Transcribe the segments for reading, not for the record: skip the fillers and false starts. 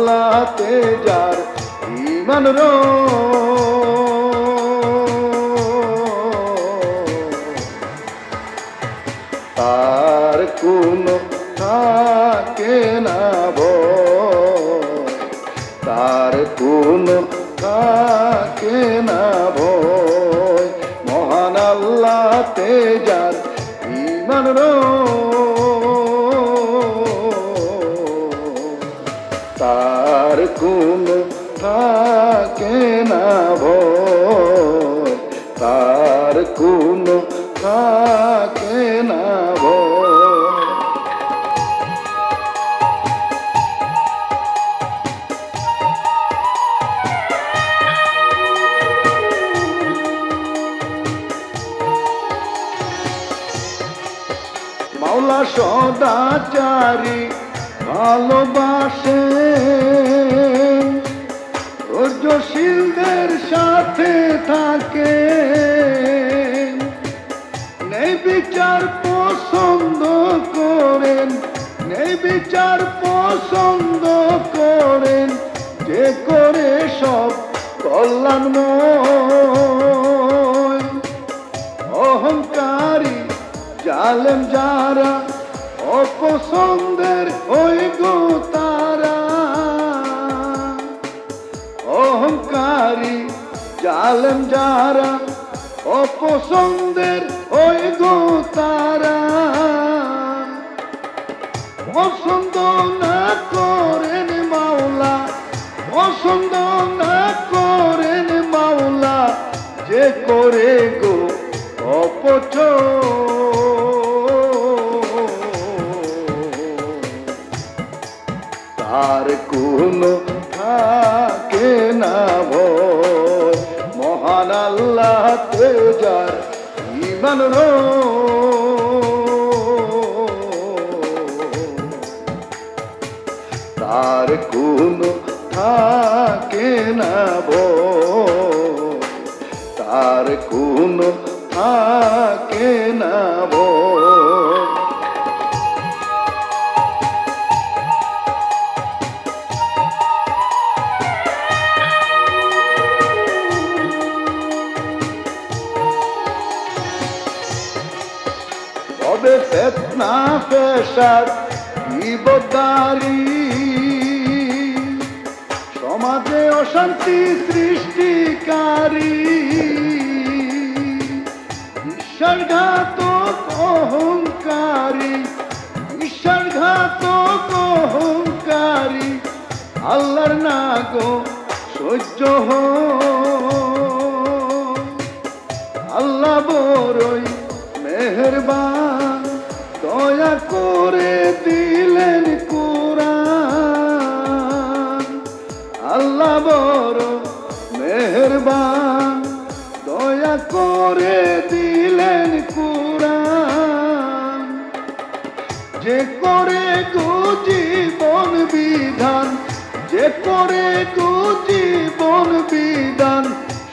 আল্লাহতে যার ঈমান তার কোনো থাকে না ভয়, তার কোনো থাকে না ভয়। মহান আল্লাহতে যার ঈমান তার কোনো থাকে না ভয়, তার কোনো থাকে না ভয়। মাওলা সদাচারী ভালোবাসে, ধৈর্যশীলদের সাথে থাকে, নেই বিচার পছন্দ করেন, নেই বিচার পছন্দ করেন, যে করে সব কল্যাণময়। অহংকারী জালেম যারা অপছন্দের ওই গো তারা, অহংকারী জালেম যারা অপছন্দের ওই গো তারা। পছন্দ না করেন মাওলা, পছন্দ না করেন মাওলা, যে করে গো অপচয়। তার কোনো থাকে না ভয়, মহান আল্লাহতে যার ঈমান তার কোনো থাকে না ভয়, তার কোনো থাকে না ভয়। তবে ফিতনা ফ্যাসাদ বিপদকারী, সমাজে অশান্তি সৃষ্টিকারী, বিশ্বাসঘাতক অহংকারী, বিশ্বাসঘাতক অহংকারী, আল্লাহর না গো সহ্য হয়। আল্লাহ বড়ই মেহেরবান, দয়া করে দিলেন কুরআন। আল্লাহ বড় মেহেরবান, দয়া করে দিলেন কুরআন। যে করে গো জীবন বিধান, যে করে গো জীবন বিধান,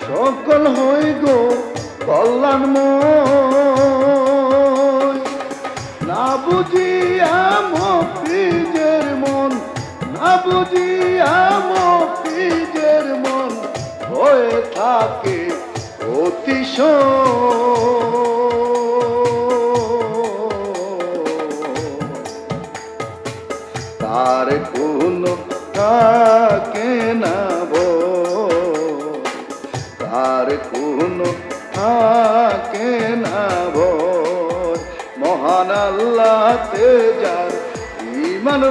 সকল হই গো কল্যাণময়। না বুঝিয়া মফিজের মন, না বুঝিয়া মফিজের মন, হয়ে থাকে অতিশয়। তার কোনো থাকে না ভয়, তার কোনো থাকে না ভয়। মহান আল্লাহতে যার ঈমান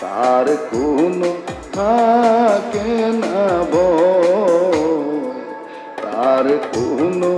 তার কোনো থাকে না ভয়, তার কোনো